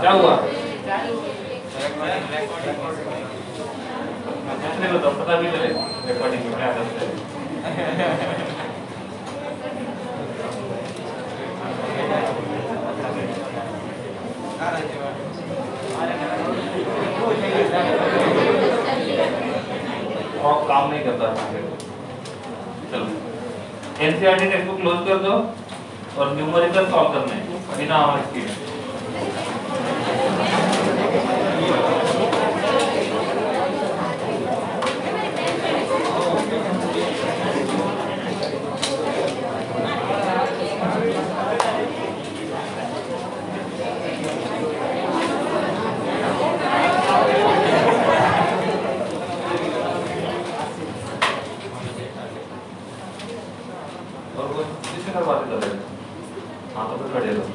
क्या हुआ? पूछने को तो पता भी चले रिकॉर्डिंग में क्या करते हैं। और काम नहीं करता। चलो एनसीईआरटी टेक्स्ट बुक क्लोज कर दो और न्यूमेरिकल सॉल्व करना है बिना आवाज के। और वो किससे करवाते थे? हाँ तो फिर खड़े रहो।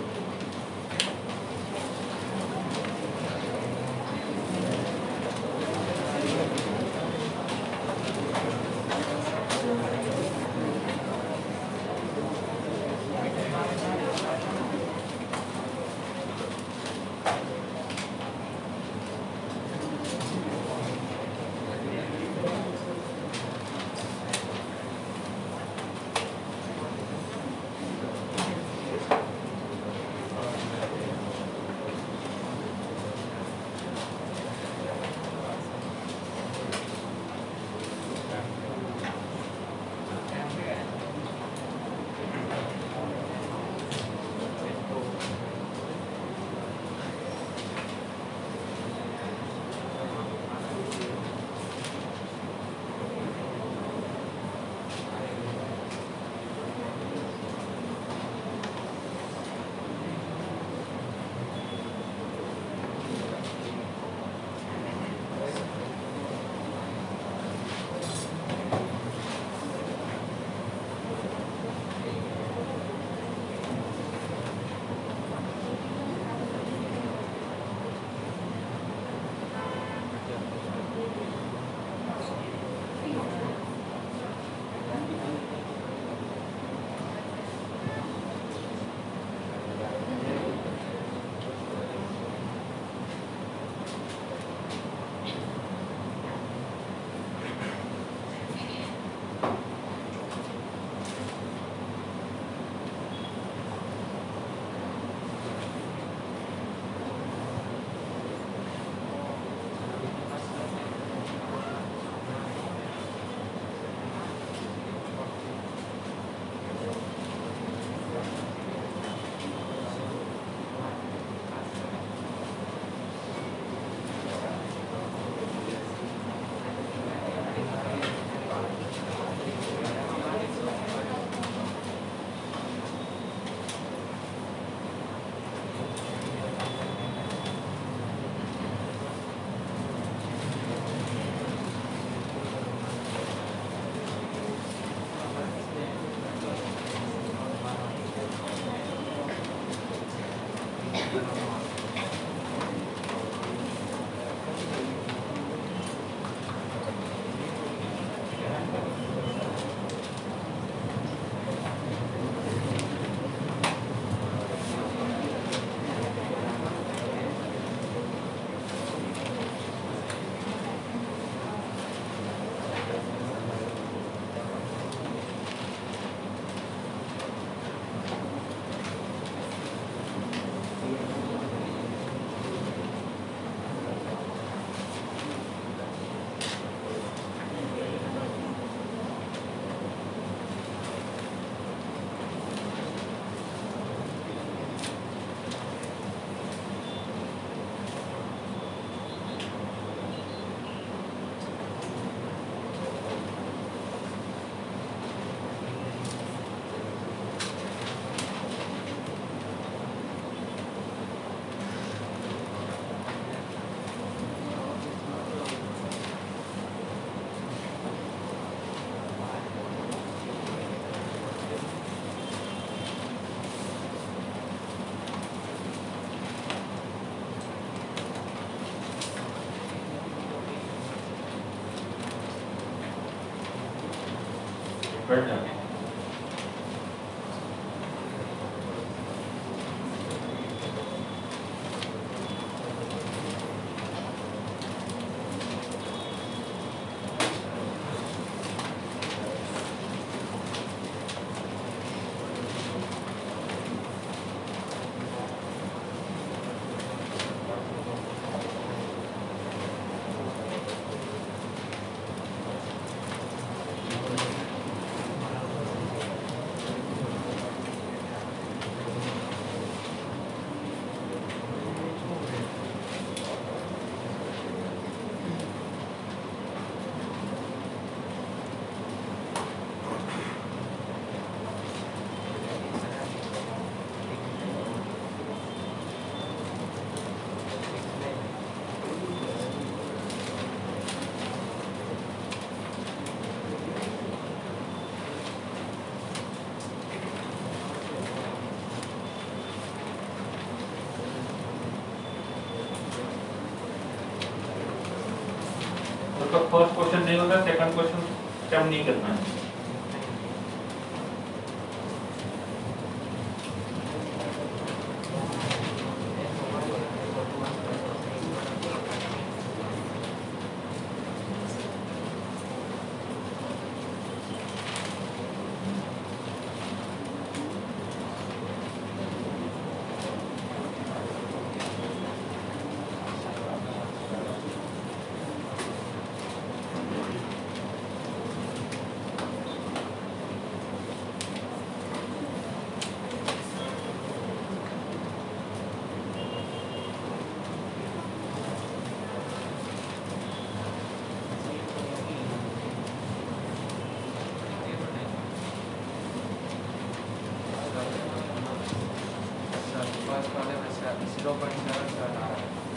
बैठ जाओ। जब तक फर्स्ट क्वेश्चन नहीं होता सेकंड क्वेश्चन अटेम्प्ट नहीं करना है।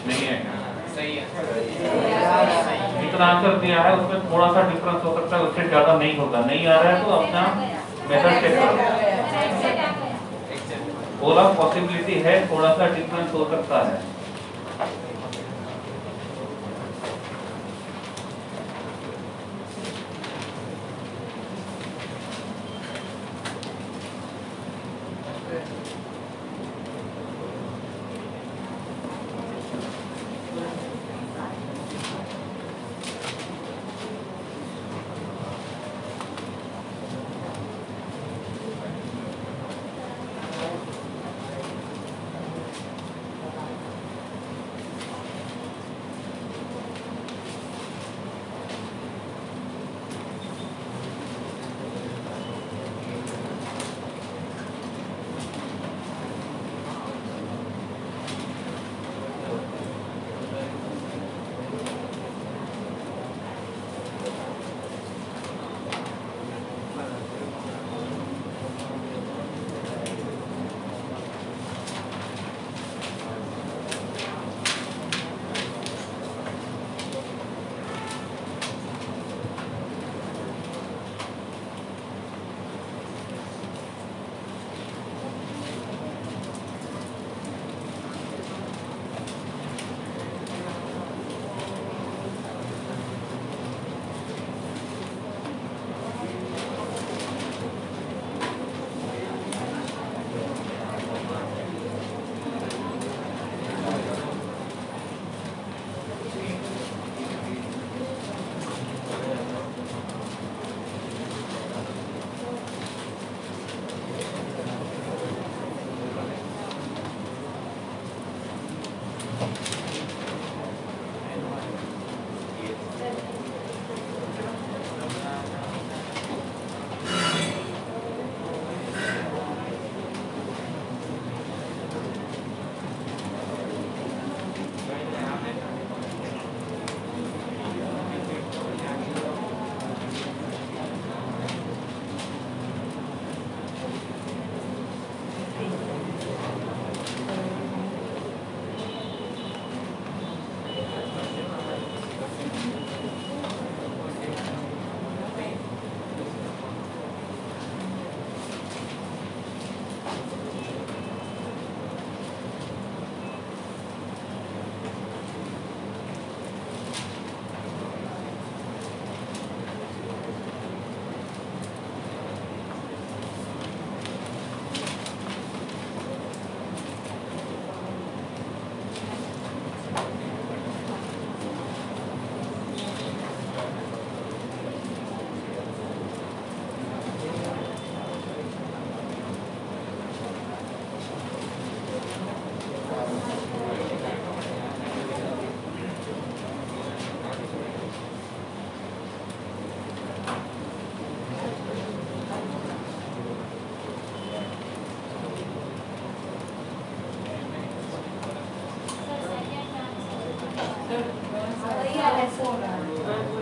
नहीं है, सही है। जितना आंसर दिया है उसमें थोड़ा सा डिफरेंस हो सकता है, उससे ज्यादा नहीं होगा। नहीं आ रहा है तो अपना मेथड चेक करो। बोला पॉसिबिलिटी है, थोड़ा सा डिफरेंस हो सकता है।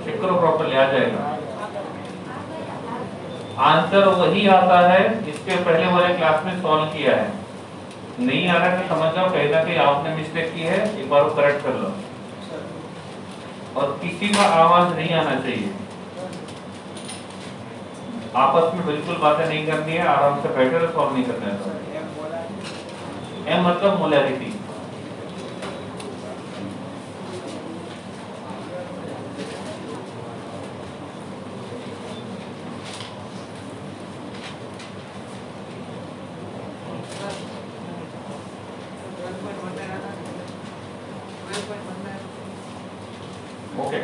चेक करो प्रॉपर्ली, आ जाएगा। आंसर वही आता है इसके पहले वाले क्लास में सॉल्व किया है। नहीं आ रहा है तो समझ जाओ कहीं ना कहीं आपने मिस्टेक की है, एक बार वो करेक्ट कर लो। और किसी का आवाज नहीं आना चाहिए, आपस में बिल्कुल बातें नहीं करनी है, आराम से बैठे और सॉल्व नहीं करना है। एम मतलब molarity. Okay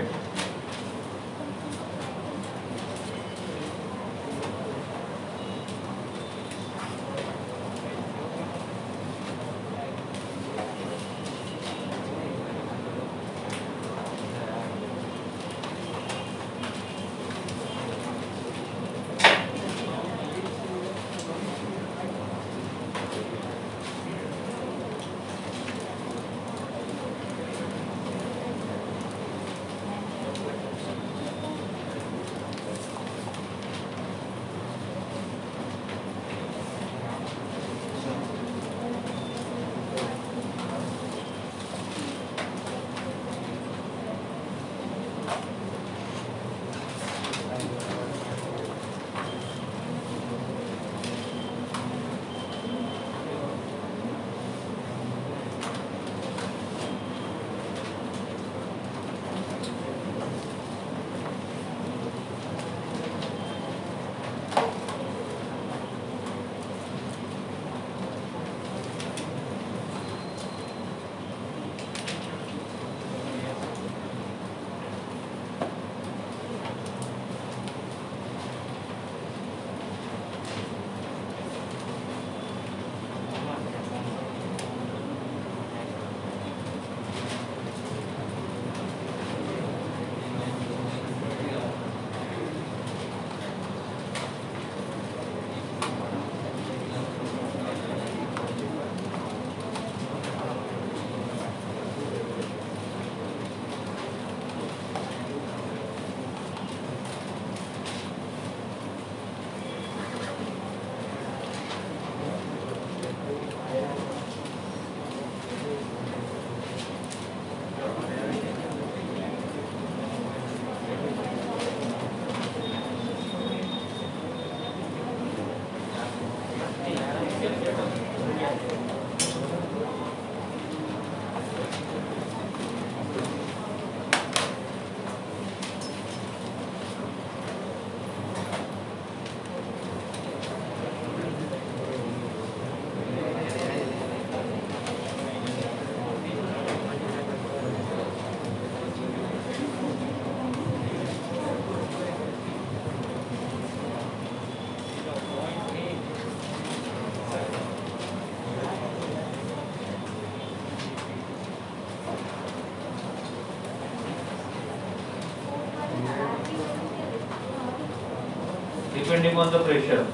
depending on the pressure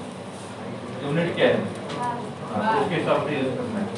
unit क्या है, हाँ, उसके हिसाब से यूज करना है।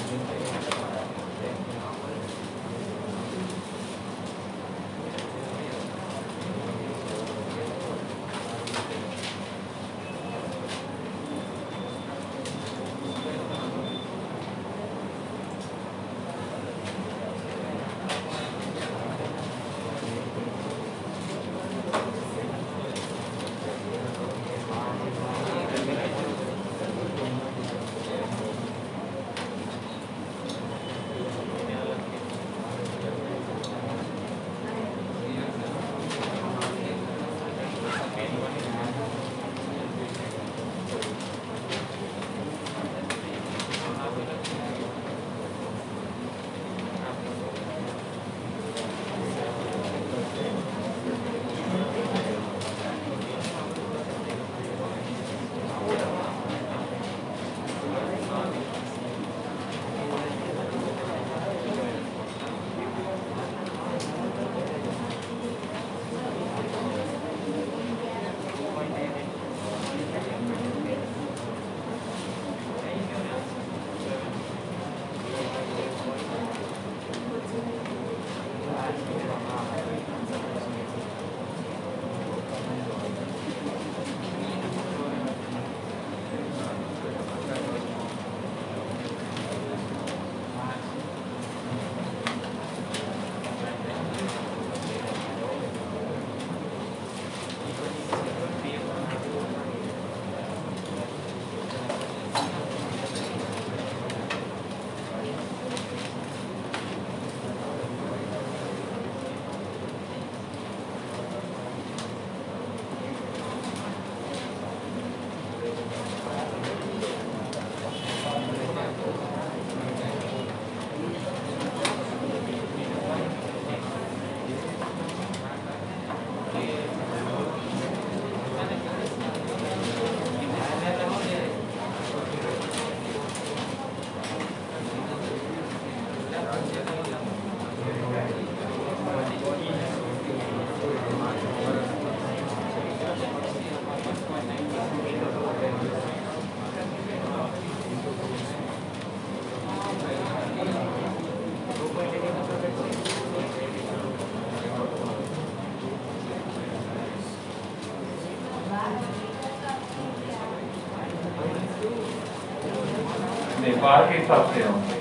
बार के हिसाब से होंगे,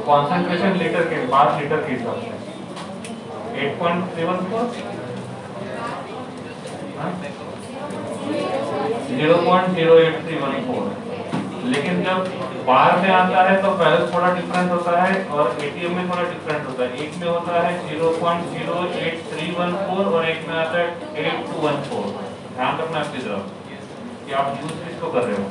कॉन्सेंट्रेशन लीटर के बार लीटर के हिसाब से 8.74 0.08314। लेकिन जब बार में आता है तो पहले थोड़ा डिफरेंट होता है और एटीएम में थोड़ा डिफरेंट होता है। एक में होता है 0.08314 और एक में आता है 8214। ध्यान रखना आपकी तरफ कि आप यूज किसको कर रहे हो।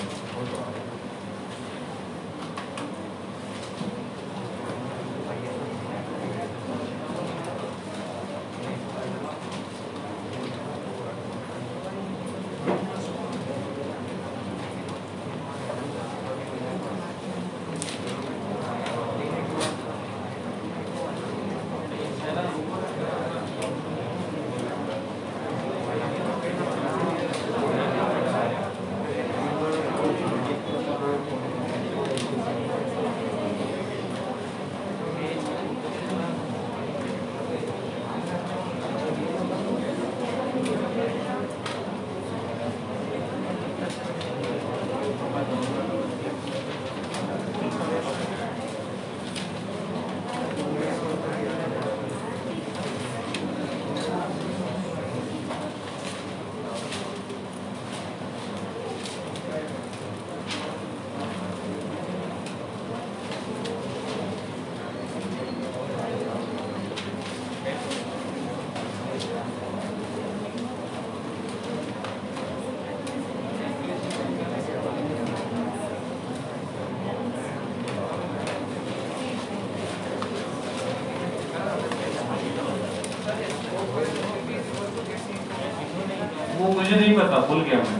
वो मुझे नहीं पता, भूल गया मैं।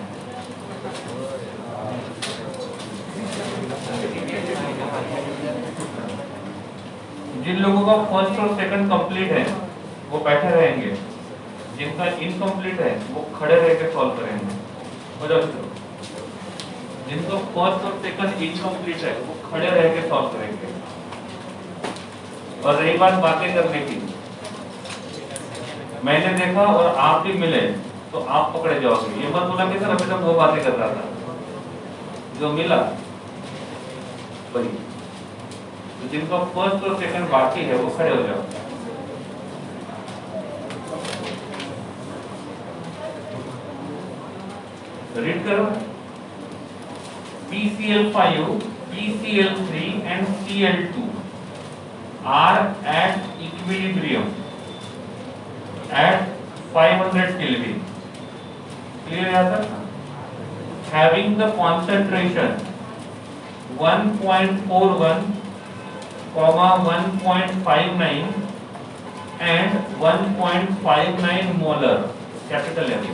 जिन लोगों का फर्स्ट और सेकंड कंप्लीट है वो बैठे रहेंगे, जिनका इनकम्प्लीट है वो खड़े रह के सॉल्व करेंगे। जिनको फर्स्ट और सेकंड इनकम्प्लीट है वो खड़े रह के सॉल्व करेंगे। और रही बात बातें करने की, मैंने देखा और आप भी मिले तो आप पकड़े जाओगे। ये मत बोला कि सर अभी तक वो बातें कर रहा था, जो मिला वही। तो जिनका फर्स्ट और सेकंड बाकी है वो खड़े हो जाओ। रीड करो। PCl5, PCl3 and Cl2 are at equilibrium at 500 Kelvin. Clear है sir? Having the concentration 1.41, 1.59 and 1.59 molar, capital M,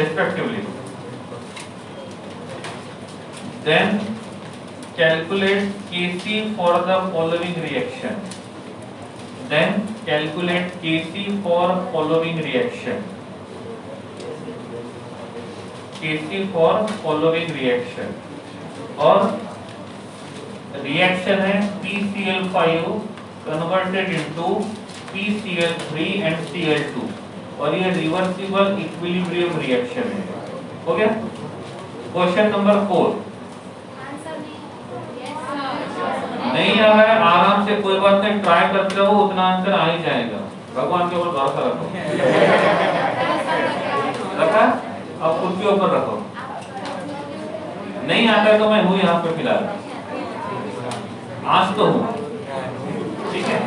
respectively. Then calculate Kc for the following reaction. Then calculate Kc for following reaction. Kc for following reaction. और reaction है PCl5 converted into PCl3 and Cl2 और ये reversible equilibrium reaction है। हो गया? Question number 4। नहीं आ रहा है, आराम से, कोई बात नहीं, ट्राई करते रहो, उतना आंसर आ ही जाएगा। भगवान के ऊपर भरोसा रखो। रखा? अब खुद के ऊपर रखो। नहीं आता है तो मैं हूँ यहाँ पे फिलहाल, आज तो हूँ, ठीक है?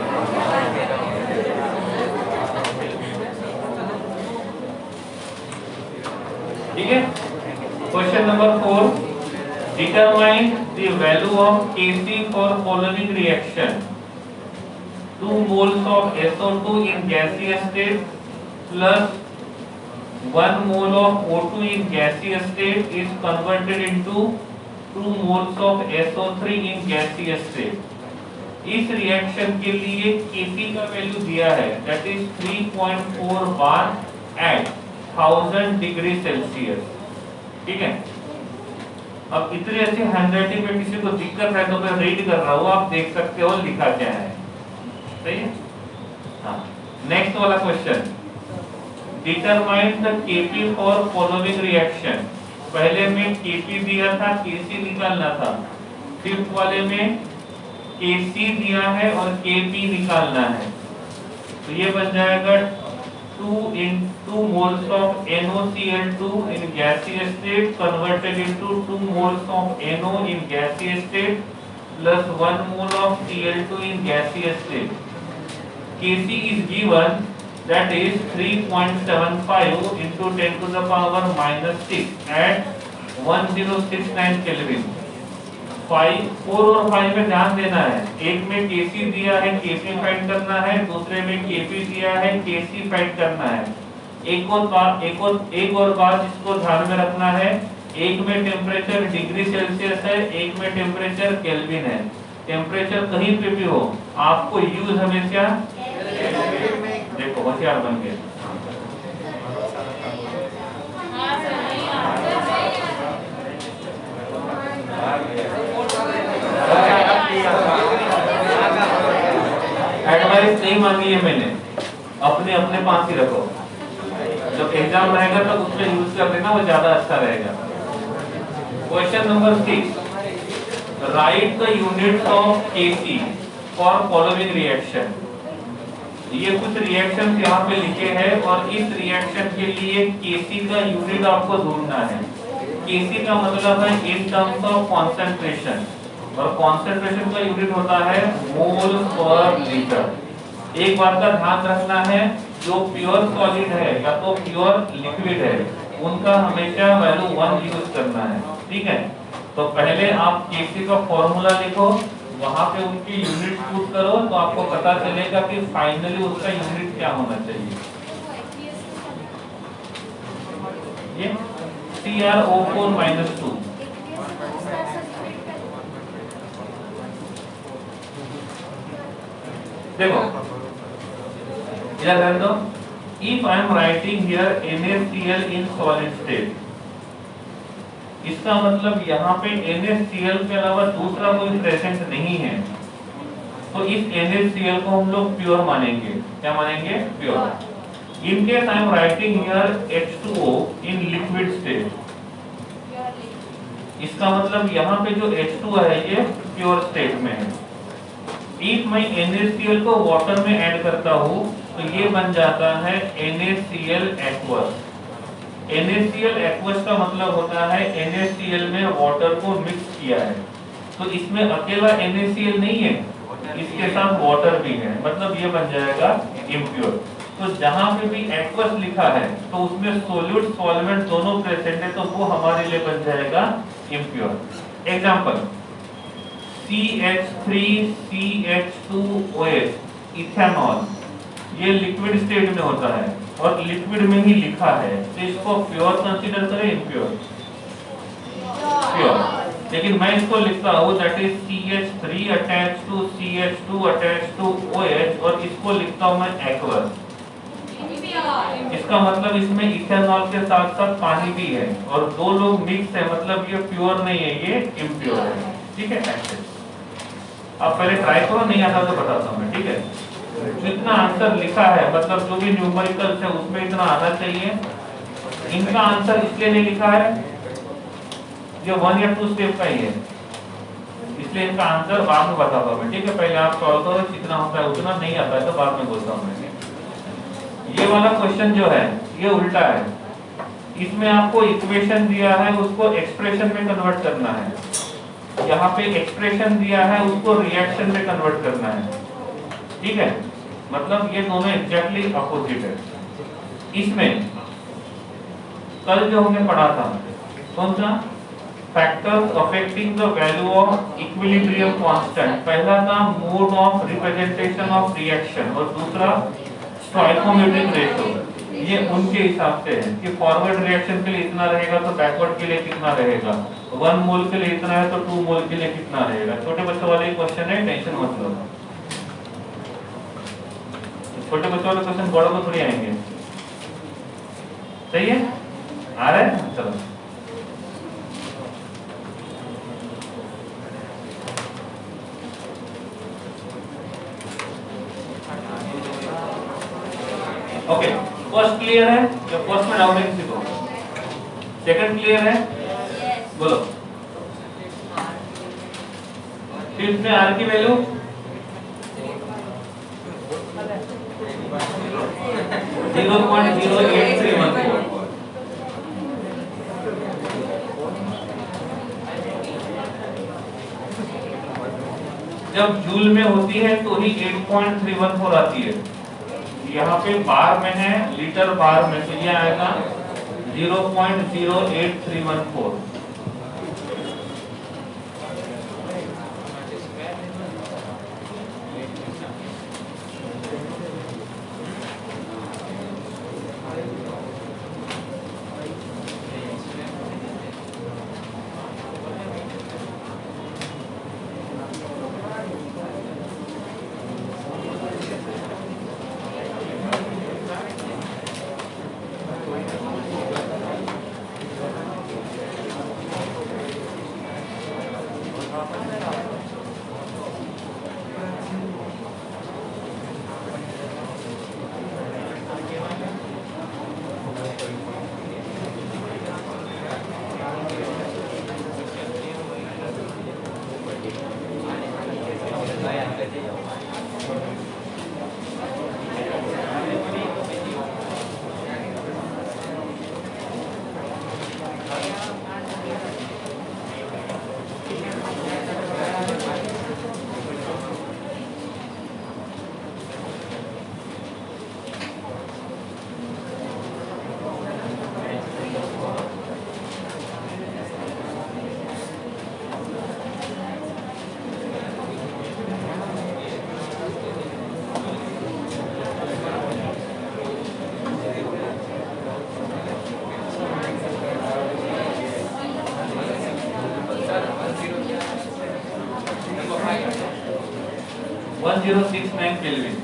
ठीक है? Question number 4, determine the value of Kc for following reaction. 2 moles of SO2 in gaseous state plus 1 mole of O2 in gaseous state is converted into 2 moles of SO3 in gaseous state. इस reaction के लिए Kc का value दिया है, that is 3.4 bar at 1000 degree Celsius. ठीक है? अब इतनी अच्छी हैंडराइटिंग में किसी को दिक्कत है तो मैं रीड कर रहा हूँ, आप देख सकते हो लिखा क्या है। सही है? हाँ। नेक्स्ट वाला question, determine the Kp for following reaction. पहले में Kp दिया था, Kc निकालना था। फिफ्थ वाले में Kc दिया है और Kp निकालना है। तो ये बन जाएगा 2 moles of NaCl2 in gaseous state converted into 2 moles of NO in gaseous state plus 1 mole of Cl2 in gaseous state. Kc is given, that is 3.75 into 10 to the power minus 6 at 1069 Kelvin। 4 और 5 में ध्यान देना है। एक में Kc दिया है, Kp find करना है, दूसरे में Kp दिया है, Kc फाइंड करना है। एक और बात इसको ध्यान में रखना है, एक में टेम्परेचर डिग्री सेल्सियस है, एक में टेम्परेचर केल्विन है। टेम्परेचर कहीं पे भी हो, आपको यूज हमेशा, देखो होशियार बन गए। एडवाइस नहीं मांगी है मैंने, अपने अपने पास ही रखो। जब एग्जाम रहेगा तो उसमें यूज कर लेना, वो ज्यादा अच्छा रहेगा। Question number 6, right the units of Kc for following reaction. ये कुछ रिएक्शन यहाँ पे लिखे हैं और इस रिएक्शन के लिए Kc का यूनिट आपको ढूंढना है। Kc का मतलब है इन टर्म्स ऑफ कॉन्सेंट्रेशन, और कॉन्सेंट्रेशन का यूनिट होता है मोल पर लीटर। एक बात का ध्यान रखना है, जो प्योर सॉलिड है या तो प्योर लिक्विड है, उनका हमेशा वैल्यू 1 यूज करना है, ठीक है। तो पहले आप Kc का फॉर्मूला लिखो, वहां पे उनकी यूनिट पुट करो, तो आपको पता चलेगा कि फाइनली उसका यूनिट क्या होना चाहिए। ये CrO4-2। देखो इधर ध्यान दो, if I am writing here NaCl in solid state, इसका मतलब यहाँ पे NaCl के अलावा दूसरा कोई प्रेजेंट नहीं है, तो इस NaCl को हम लोग प्योर मानेंगे। क्या मानेंगे? Pure. In case I am writing here H2O in liquid state, इसका मतलब यहाँ पे जो H2 है ये प्योर स्टेट में है। इफ मैं NaCl को वाटर में ऐड करता हूँ तो ये बन जाता है NaCl एक्वस। NaCl एक्वस का मतलब होता है NaCl में वाटर को मिक्स किया है, तो इसमें अकेला NaCl नहीं है, इसके साथ वाटर भी है, मतलब ये बन जाएगा इम्प्योर। तो जहां पे भी एक्वस लिखा है तो उसमें सोल्यूट सॉल्वेंट दोनों प्रेजेंट है, तो वो हमारे लिए बन जाएगा इम्प्योर। एग्जांपल CH3CH2OH इथेनॉल, ये लिक्विड स्टेट में होता है और लिक्विड में ही लिखा है, तो इसको प्योर कंसीडर करें इम्प्योर? प्योर। लेकिन मैं इसको लिखता हूँ that is CH3 attached to CH2 attached to OH, और इसको लिखता हूँ मैं एक्वस। इसका मतलब इसमें इथेनॉल के साथ साथ पानी भी है और दो लोग मिक्स है, मतलब ये प्योर नहीं है, ये इम्प्योर है, ठीक है। ऐसे आप पहले ट्राई करो, नहीं आता तो बताता हूँ मैं, ठीक है। इतना आंसर लिखा है, मतलब जो भी न्यूमेरिकल्स है उसमें इतना आना चाहिए। इनका आंसर इसलिए नहीं लिखा है, जो 1 या 2 स्टेप का ही है, इसलिए इनका आंसर बाद में बताता हूँ मैं, ठीक है। पहले आप सॉल्व करो, जितना होता है उतना, नहीं आता है तो बाद में बोलता हूँ मैं। ये वाला क्वेश्चन जो है ये उल्टा है, इसमें आपको इक्वेशन दिया है, उसको एक्सप्रेशन में कन्वर्ट करना है। यहाँ पे एक्सप्रेशन दिया है, उसको रिएक्शन में कन्वर्ट करना है, ठीक है। मतलब ये दोनों एग्जैक्टली अपोजिट है। इसमें कल जो हमने पढ़ा था, कौन सा? Factors affecting the value of equilibrium constant. पहला था mode of representation of reaction और दूसरा स्टोइकोमेट्रिक रेशियो। ये उनके हिसाब से है कि फॉरवर्ड रिएक्शन के लिए इतना रहेगा तो बैकवर्ड के लिए कितना रहेगा, 1 मोल के लिए इतना है तो 2 मोल के लिए कितना रहेगा। छोटे बच्चों वाले क्वेश्चन है, टेंशन मत लो। छोटे बच्चों वाले क्वेश्चन बड़ों को थोड़ी आएंगे, सही है? आ रहा है? चलो ओके, फर्स्ट क्लियर है? जो फर्स्ट में डाउट है किसी को, सेकंड क्लियर है? बोलो फिफ्थ में आर की वैल्यू 0.08314। जब जूल में होती है तो ही 8.314 आती है। यहाँ पे बार में है, लीटर बार में, तो ये आएगा 0.08314। One 1069 kelvin.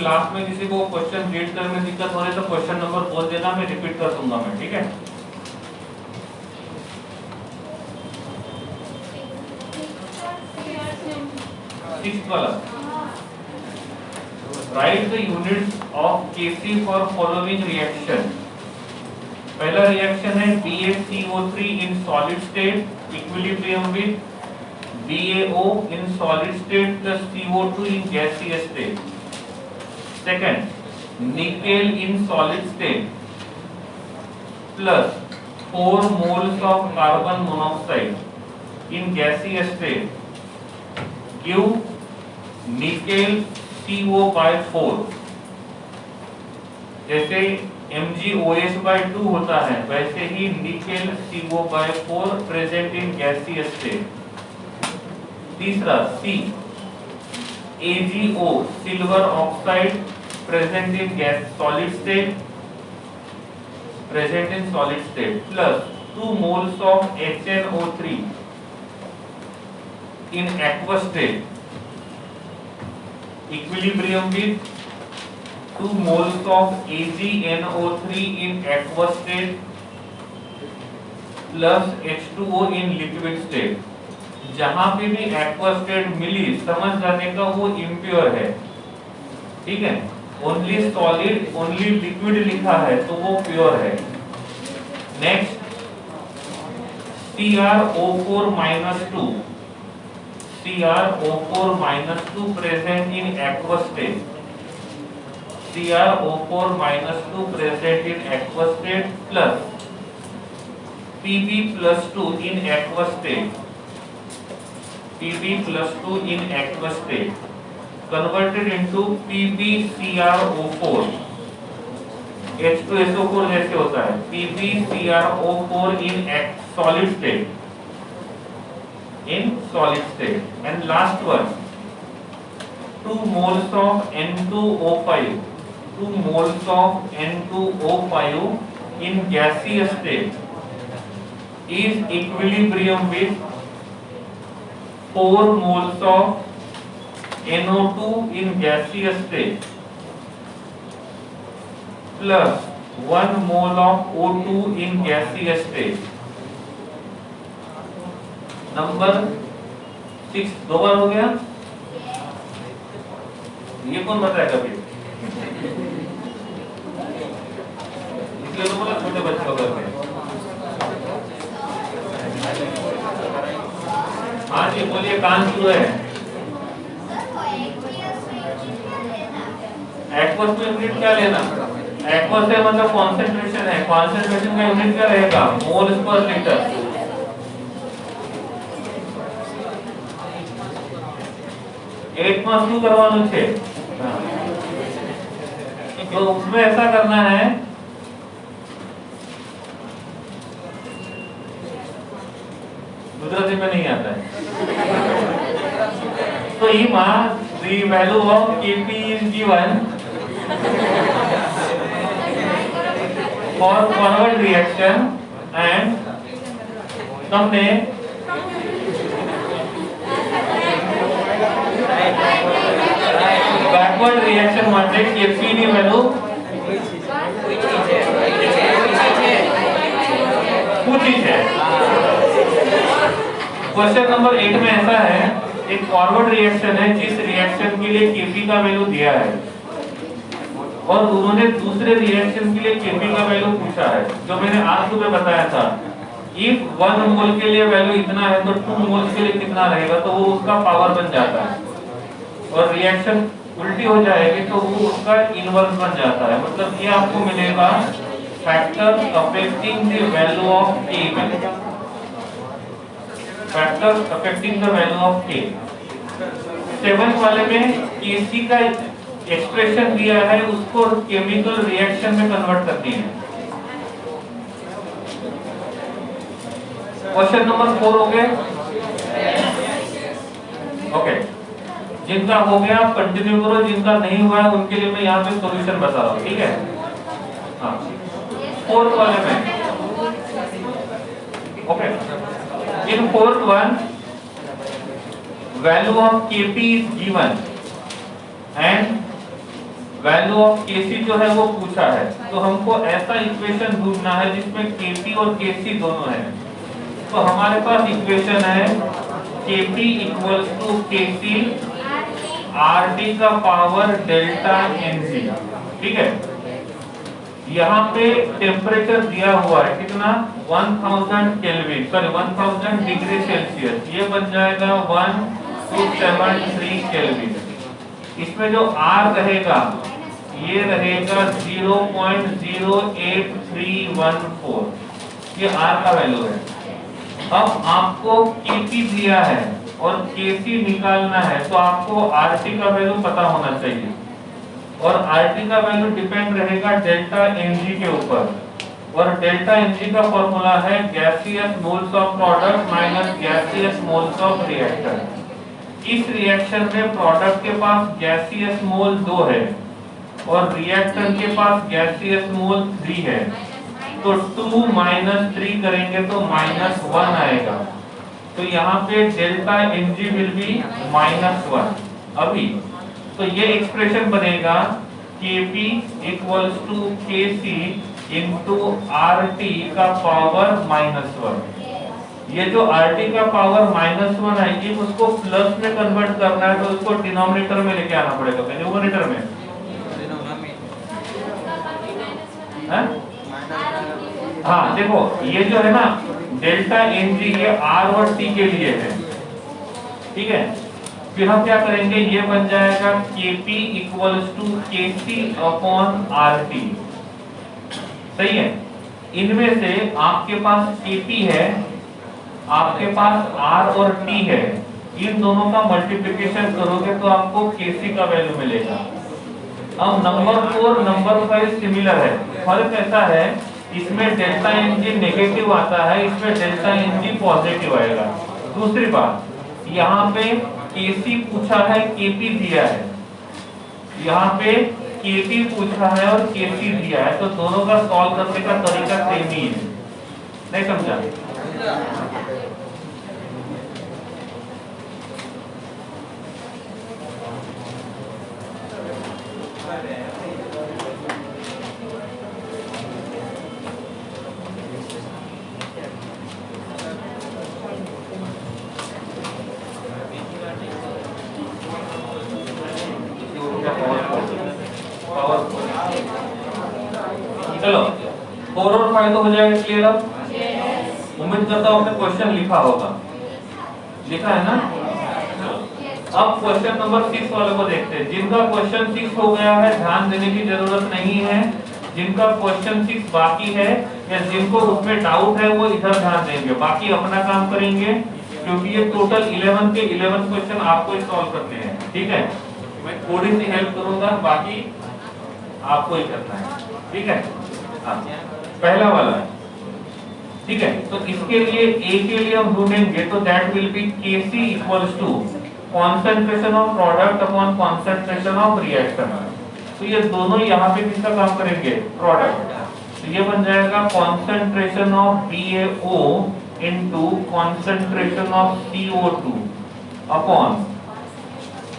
लास्ट में किसी को क्वेश्चन रीड करने में दिक्कत हो रही है तो क्वेश्चन नंबर बोल देना, मैं रिपीट कर दूंगा मैं, ठीक है। सिक्स्थ वाला, right the units of Kc for following reaction. पहला रिएक्शन है BaCO3 in solid state equilibrium with BaO in solid state plus CO2 in gaseous state. Second, nickel in solid state plus 4 moles of carbon monoxide in gaseous state give nickel CO/4। जैसे MgOH/2 होता है वैसे ही nickel CO/4 present in gaseous state. तीसरा C, AgO silver oxide present in gas solid state, present in solid state plus 2 moles of HNO3 in aqueous state equilibrium with 2 moles of AgNO3 in aqueous state plus H2O in liquid state। जहां पे भी aqueous state मिली समझ जाने का वो impure है, ठीक है। ओनली सॉलिड ओनली लिक्विड लिखा है तो वो प्योर है। Next CrO4-2 CrO4-2 present in aqueous state, CrO4-2 present in aqueous state plus Pb+2 in aqueous state, Pb+2 in aqueous state converted into PbCrO4, H2SO4 जैसे होता है, PbCrO4 in solid state, and last one 2 moles of N2O5, 2 moles of N2O5 in gaseous state is equilibrium with 4 moles of NO2 in gaseous state plus 1 mole of O2 in gaseous state। Number 6 दो बार हो गया, ये कौन बताएगा फिर? इसलिए तो बोला छोटे बच्चे को करके। हाँ जी बोलिए, कान क्यों है? एक्वस में यूनिट क्या लेना? एक्वस है मतलब कॉन्सेंट्रेशन है, कॉन्सेंट्रेशन का यूनिट क्या रहेगा? Moles per litre. Eight mass to करवाना छे, तो उसमें ऐसा करना है, गुजराती में नहीं आता है। तो the value of Kp is given for forward reaction and हमने backward reaction માટે Kp ની value पूछी है। क्वेश्चन नंबर 8 में ऐसा है, एक फॉरवर्ड रिएक्शन है जिस रिएक्शन के लिए Kp का वैल्यू दिया है और उन्होंने दूसरे रिएक्शन के लिए Kp का वैल्यू पूछा है, जो मैंने आज सुबह बताया था। इफ 1 मोल के लिए वैल्यू इतना है तो 2 मोल के लिए कितना रहेगा, तो वो उसका पावर बन जाता है और रिएक्शन उल्टी हो जाएगी तो वो उसका इनवर्स बन जाता है। मतलब ये आपको मिलेगा factor affecting the value of K, factor affecting the value of K। 7 वाले में Kc का एक्सप्रेशन दिया है, उसको केमिकल रिएक्शन में कन्वर्ट करनी है। क्वेश्चन नंबर 4 हो गए, ओके। जिनका हो गया आप कंटिन्यू करो, जिनका नहीं हुआ है उनके लिए मैं यहाँ पे सॉल्यूशन बता रहा हूँ, ठीक है। हाँ 4th वाले में, okay. In 4th one, value of Kp is given and value of Kc जो है वो पूछा है, तो हमको ऐसा इक्वेशन ढूंढना है जिसमें Kp और Kc दोनों है। तो हमारे पास इक्वेशन है Kp equals to Kc RT का पावर डेल्टा Nc, ठीक है। यहाँ पे टेम्परेचर दिया हुआ है कितना, 1000 केल्विन, सॉरी 1000 डिग्री सेल्सियस, ये बन जाएगा 1273 केल्विन। इसमें जो R रहेगा ये रहेगा 0.08314, ये R का वैल्यू है। अब आपको Kp दिया है और Kc निकालना है, तो आपको RT का वैल्यू पता होना चाहिए, और RT का वैल्यू डिपेंड रहेगा डेल्टा Ng के ऊपर, और डेल्टा Ng का फॉर्मूला है gaseous moles of product minus gaseous moles of reactant. इस रिएक्शन में प्रोडक्ट के पास गैसियस मोल 2 है और रिएक्टेंट के पास गैसियस मोल 3 है, तो 2 माइनस 3 करेंगे तो -1 आएगा। तो यहाँ पे डेल्टा Ng विल बी -1 अभी। तो ये एक्सप्रेशन बनेगा Kp equals to Kc into RT का पावर -1। ये जो RT का पावर -1 आएगी उसको प्लस में कन्वर्ट करना है, तो उसको डिनोमिनेटर में लेके आना पड़ेगा, न्यूमरेटर में हाँ। देखो ये जो है ना डेल्टा Ng ये R और T के लिए है, ठीक है। फिर हम क्या करेंगे, ये बन जाएगा Kp equals to Kc upon RT, सही है। इनमें से आपके पास Kp है, आपके पास R और T है, इन दोनों का मल्टीप्लिकेशन करोगे तो आपको Kc का वैल्यू मिलेगा। अब नंबर 4 नंबर 5 सिमिलर है, फर्क ऐसा है इसमें डेल्टा Ng नेगेटिव आता है, इसमें डेल्टा Ng पॉजिटिव आएगा। दूसरी बात, यहाँ पे Kc पूछा है, Kp दिया है, यहाँ पे Kp पूछा है और Kc दिया है, तो दोनों का सॉल्व करने का तरीका सेम ही है, नहीं समझा? चलो 4 और 5 तो हो जाएगा क्लियर। अब उम्मीद करता हूँ आपने क्वेश्चन लिखा होगा, लिखा है ना? अब क्वेश्चन नंबर 6 वाले को देखते हैं। जिनका क्वेश्चन 6 हो गया है ध्यान देने की जरूरत नहीं है, जिनका क्वेश्चन 6 बाकी है या जिनको उसमें डाउट है वो इधर ध्यान देंगे, बाकी अपना काम करेंगे, क्योंकि ये टोटल 11 के 11 क्वेश्चन आपको ही सॉल्व करने हैं, ठीक है। मैं थोड़ी सी हेल्प करूंगा, बाकी आपको ही करना है, ठीक है। पहला वाला, ठीक है। तो इसके लिए A के लिए हम ढूंढेंगे, तो that will be Kc equals to concentration of product upon concentration of reactant. तो ये दोनों यहाँ पे किसका काम करेंगे, प्रोडक्ट। तो ये बन जाएगा concentration of BaO into concentration of CO2 upon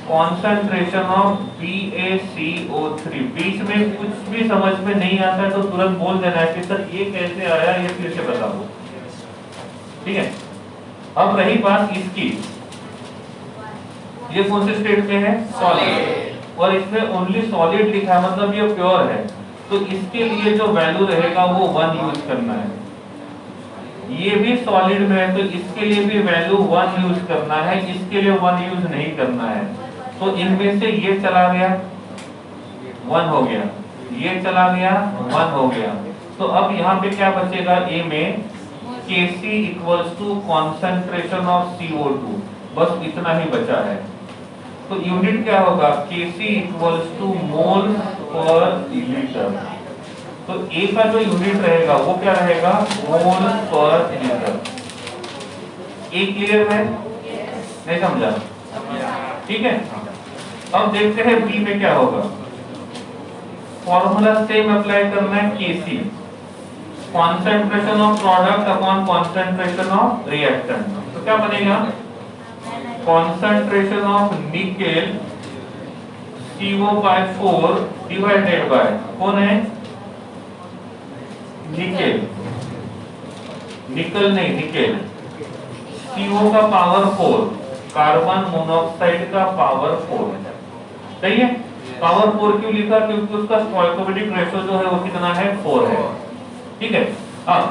concentration of BaCO3। बीच में कुछ भी समझ में नहीं आता है तो तुरंत बोल देना है कि सर ये कैसे आया, ये फिर से बताओ, ठीक है। अब रही बात इसकी, ये कौन से स्टेट में है, सॉलिड, और इसमें ओनली सॉलिड लिखा है, मतलब ये प्योर है, तो इसके लिए जो वैल्यू रहेगा वो 1 यूज करना है। ये भी सॉलिड में है तो इसके लिए भी वैल्यू 1 यूज करना है, इसके लिए 1 यूज नहीं करना है। तो इनमें से ये चला गया 1 हो गया, ये चला गया 1 हो गया। तो अब यहाँ पे क्या बचेगा, A में Kc equals to concentration of CO2, बस इतना ही बचा है। तो यूनिट क्या होगा, Kc इक्वल्स टू मोल पर लीटर। तो A का जो यूनिट रहेगा वो क्या रहेगा, मोल पर लीटर। A क्लियर है, नहीं समझा? ठीक है। अब देखते हैं B में क्या होगा। फॉर्मूला सेम अप्लाई करना है, Kc concentration of product upon concentration of reactant. तो क्या बनेगा, concentration of nickel CO/4 divided by कौन है, निकेल, निकल नहीं निकेल, CO का पावर 4, कार्बन मोनोऑक्साइड का पावर 4, सही है। पावर 4 क्यों लिखा, क्योंकि उसका स्टोइकोमेट्रिक रेशियो जो है वो कितना है, 4 है, ठीक है। अब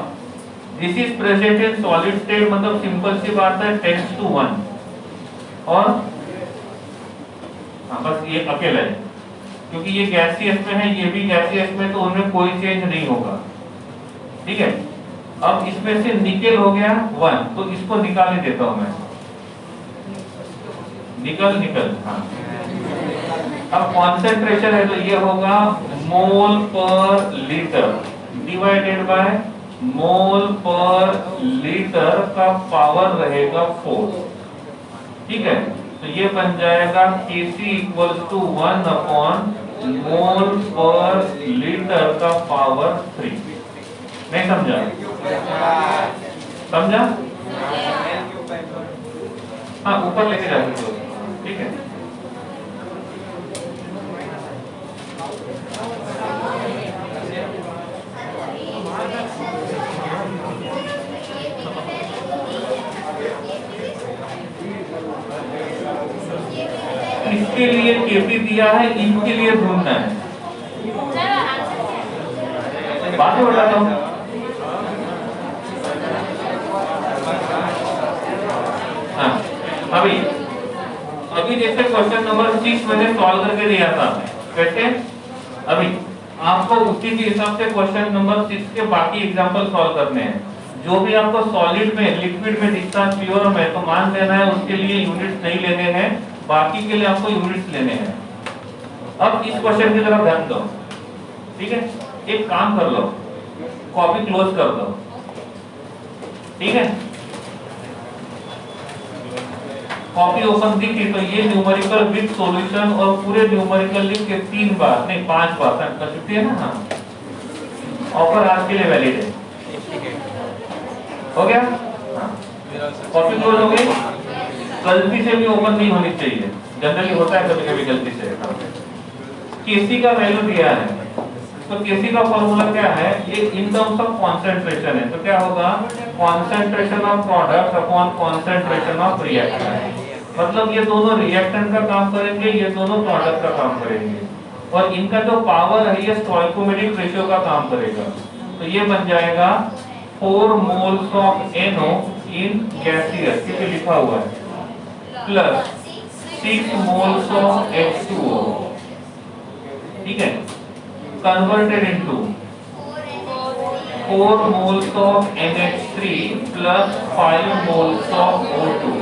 this is present in solid state, मतलब सिंपल सी बात है 10:1, और बस ये अकेला है, क्योंकि ये गैसियस में है, ये भी गैसियस में, तो उनमें कोई चेंज नहीं होगा, ठीक है। अब इसमें से निकेल हो गया 1, तो इसको निकाल देता हूं मैं, निकल, हाँ। अब कॉन्सेंट्रेशन है तो ये होगा मोल पर लीटर डिवाइडेड बाय मोल पर लीटर का पावर रहेगा 4, ठीक है। तो ये बन जाएगा Kc = 1 मोल पर लीटर का पावर 3। नहीं समझा? समझा? हाँ, ऊपर लेके जा सकते हो, ठीक है। इसके लिए केपी दिया है, इनके लिए ढूंढना है। बात ही बताता हूँ, हाँ। अभी जैसे क्वेश्चन नंबर 6 मैंने सॉल्व करके दिया था, कैसे, अभी आपको उसी के हिसाब से क्वेश्चन नंबर 6 के बाकी एग्जांपल सॉल्व करने हैं। जो भी आपको सॉलिड में, लिक्विड में दिखता है, प्योर में, तो मान लेना है उसके लिए यूनिट्स नहीं लेने हैं, बाकी के लिए आपको यूनिट्स लेने हैं। अब इस क्वेश्चन की तरफ ध्यान दो, ठीक है। एक काम कर लो, कॉपी क्लोज कर दो, ठीक है। कॉपी ओपन दिखी तो ये न्यूमेरिकल विद सॉल्यूशन और पूरे न्यूमेरिकल लिख के 3 बार नहीं 5 बार कर सकते हैं ना, हाँ। ऑफर आज के लिए वैलिड है, हो गया, हाँ। कॉपी क्लोज हो गई। गलती से भी ओपन नहीं होनी चाहिए, जनरली होता है कभी कभी गलती से। केसी का वैल्यू दिया है, तो केसी का फॉर्मूला क्या है, ये इन टर्म्स ऑफ कॉन्सेंट्रेशन है, तो क्या होगा, concentration of product upon concentration of reactant. मतलब ये दोनों रिएक्टेंट का काम करेंगे, ये दोनों प्रोडक्ट का काम करेंगे, और इनका जो पावर है ये स्टोइकोमेट्रिक रेशियो का काम करेगा। तो ये बन जाएगा 4 moles of NO in gaseous, क्योंकि लिखा हुआ है, प्लस 6 मोल्स ऑफ H2O, ठीक है, converted into 4 moles of NH3 plus 5 moles of O2,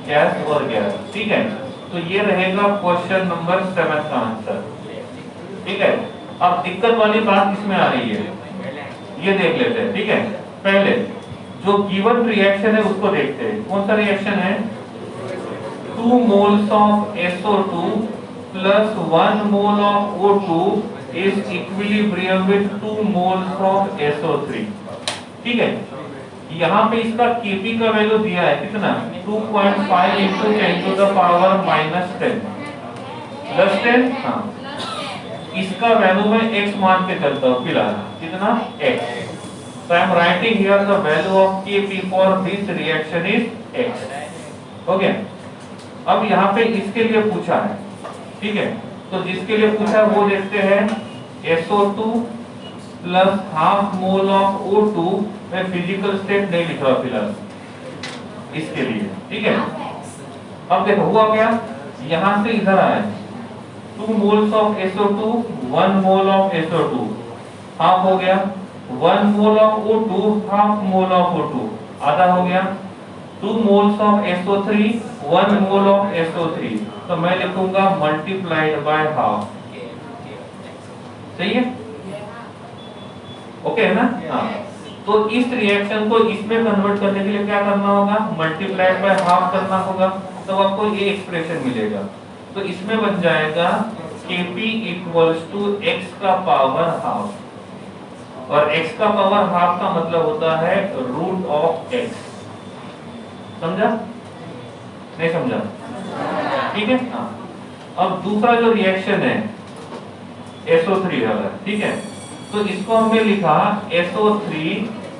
gas और गैस, ठीक है। तो ये रहेगा क्वेश्चन नंबर 7 का आंसर, ठीक है। अब दिक्कत वाली बात इसमें आ रही है, ये देख लेते हैं, ठीक है। पहले जो गिवन रिएक्शन है उसको देखते हैं, कौन सा रिएक्शन है, 2 moles of SO2 plus 1 mole of O2 is equilibrium with 2 moles of SO3, ठीक है। यहाँ पे इसका Kp का वैल्यू दिया है कितना, 2.5 into 10 to the power -10 plus 10, हाँ। इसका वैल्यू मैं x मान के चलता हूँ फिलहाल, कितना, x। So I am writing here the value of Kp for this reaction is x, हो गया। अब यहाँ पे इसके लिए पूछा है, ठीक है, तो जिसके लिए पूछा है वो देखते हैं, SO2 plus half mole of O2, मैं फिजिकल स्टेट नहीं लिख रहा फिलहाल इसके लिए, ठीक है। अब देखो हुआ क्या, यहाँ से इधर आए 2 moles of SO2, 1 mole of SO2, half हो गया, 1 mole of O2, half mole of O2, आधा हो गया, 2 moles of SO3, 1 mole of SO3, तो मैं लिखूंगा मल्टीप्लाइड बाय हाफ, सही है, ओके है ना, हाँ। तो इस रिएक्शन को इसमें कन्वर्ट करने के लिए क्या करना होगा, मल्टीप्लाइड बाय हाफ करना होगा, तो आपको ये एक्सप्रेशन मिलेगा। तो इसमें बन जाएगा Kp = x का पावर हाफ, और x का पावर हाफ का मतलब होता है √x, समझा, नहीं समझा, ठीक है, हाँ। अब दूसरा जो रिएक्शन है SO3 वाला, ठीक है, तो इसको हमने लिखा SO3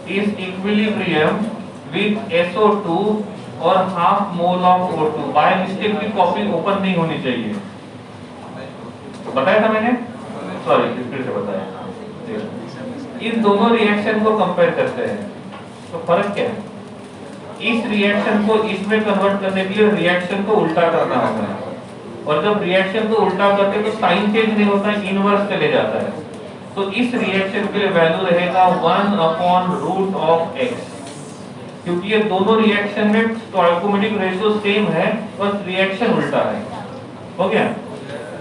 is equilibrium with SO2 और half mole of O2। By mistake भी कॉपी ओपन नहीं होनी चाहिए, बताया था मैंने, सॉरी फिर से बताया। इन दोनों रिएक्शन को कंपेयर करते हैं, तो फर्क क्या है, इस रिएक्शन को इसमें कन्वर्ट करने के लिए रिएक्शन को उल्टा करना होता है, और जब रिएक्शन को उल्टा करते हैं तो साइन चेंज नहीं होता है, इनवर्स चले जाता है। तो इस रिएक्शन के लिए वैल्यू रहेगा 1/√x, क्योंकि ये दोनों रिएक्शन में स्टोइकोमेट्रिक रेशियो सेम है, बस रिएक्शन उल्टा है। हो गया,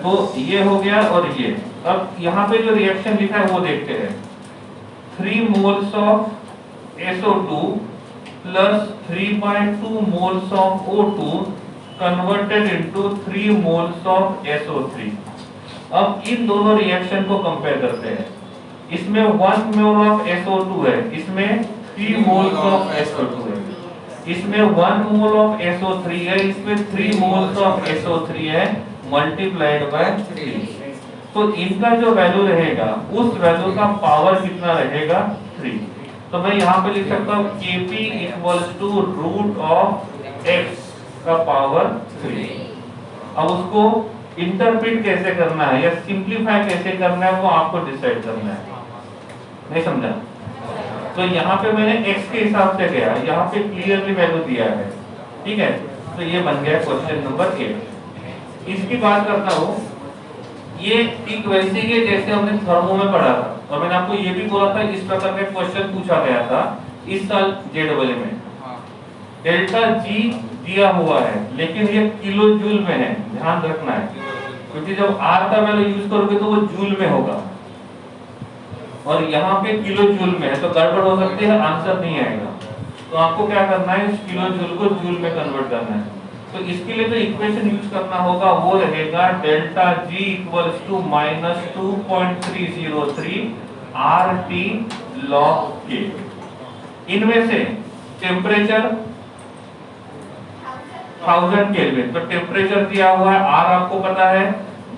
तो ये हो गया। और ये अब यहाँ पे जो रिएक्शन लिखा है वो देखते हैं, 3 moles of SO2 plus 3/2 moles of O2 converted into 3 moles of SO3। अब इन दोनों रिएक्शन को कंपेयर करते हैं, इसमें 1 मोल ऑफ SO2 है, इसमें 3 मोल्स ऑफ SO2 है, इसमें 1 मोल ऑफ SO3 है, इसमें 3 मोल्स ऑफ SO3 है, मल्टीप्लाइड बाय 3। तो इनका जो वैल्यू रहेगा उस वैल्यू का पावर कितना रहेगा, 3। तो मैं यहाँ पे लिख सकता हूँ Kp equals to root of x का पावर 3। अब उसको इंटरप्रेट कैसे करना है या सिंप्लीफाई कैसे करना है वो आपको डिसाइड करना है, नहीं समझा? तो यहाँ पे मैंने x के हिसाब से गया, यहाँ पे क्लियरली वैल्यू दिया है, ठीक है। तो ये बन गया क्वेश्चन नंबर 8। इसकी बात करता हूँ, ये ठीक वैसे ही है जैसे हमने थर्मो में पढ़ा था, और मैंने आपको ये भी बोला था इस प्रकार का क्वेश्चन पूछा गया था इस साल JEE में। डेल्टा G दिया हुआ है लेकिन ये किलो जूल में है, ध्यान रखना है, क्योंकि जब R का वैल्यू यूज करोगे तो वो जूल में होगा, और यहाँ पे किलो जूल में है, तो गड़बड़ हो सकती है, आंसर नहीं आएगा। तो आपको क्या करना है, इस किलो जूल को जूल में कन्वर्ट करना है। तो इसके लिए जो इक्वेशन यूज करना होगा वो रहेगा delta G equals to -2.303 RT log K। इनमें से टेम्परेचर 1000 केल्विन, तो टेम्परेचर दिया हुआ है, R आपको पता है,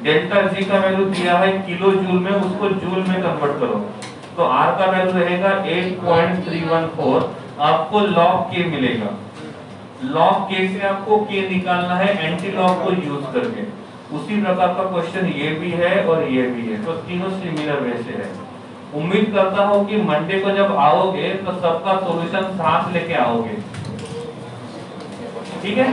डेल्टा G का वैल्यू दिया है किलो जूल में, उसको जूल में कन्वर्ट करो, तो R का वैल्यू रहेगा 8.314, आपको log K मिलेगा। log K से आपको K निकालना है एंटी लॉग को यूज करके। उसी प्रकार का क्वेश्चन ये भी है और ये भी है, तो तीनों सिमिलर वे से है। उम्मीद करता हूँ कि मंडे को जब आओगे तो सबका सॉल्यूशन साथ लेके आओगे, ठीक है?